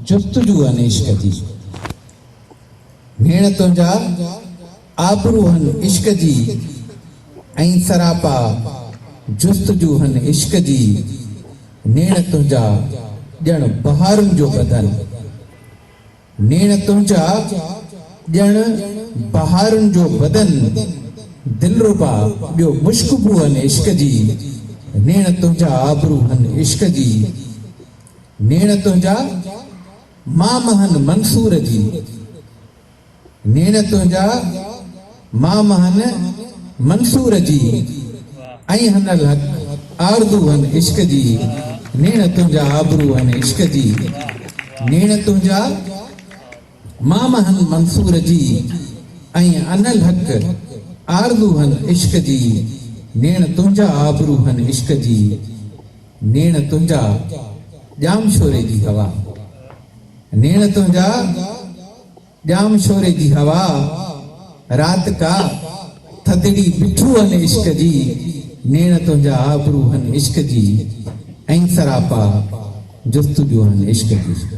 जुस्तजू अन इश्क जी। भेण तुंहिंजा आबरू हन इश्क जी, ऐं सरापा जुस्तजू हन इश्क जी। नेण तुंहिंजा ॼण बहारुनि जो बदन, नेण तुंहिंजा ॼण बहारुनि जो बदन। दिलरुबा ॿियो मुश्कबू हन इश्क जी। नेण तुंहिंजा आबरू हन इश्क जी। नेण तुंहिंजा माम हन मंसूर जी। नेण तुंहिंजा माम हन मंसूर जी, ऐं हनल हक आरज़ू हन इश्क जी। नेण तुंहिंजा आबरू हन इश्क जी। नेण तुंहिंजा माम हन मंसूर जी, ऐं अनल हक आरज़ू हन इश्क जी। नेण तुंहिंजा आबरू हन इश्क जी। नेण तुंहिंजा जाम शोरे जी हवा, नेण तुंहिंजा जाम शोरे जी हवा। रात का थदड़ी बिठू हन इश्क जी। नेण तुंहिंजा आबरू हन इश्क जी, ऐं सरापा जुस्तजू हन इश्क जी।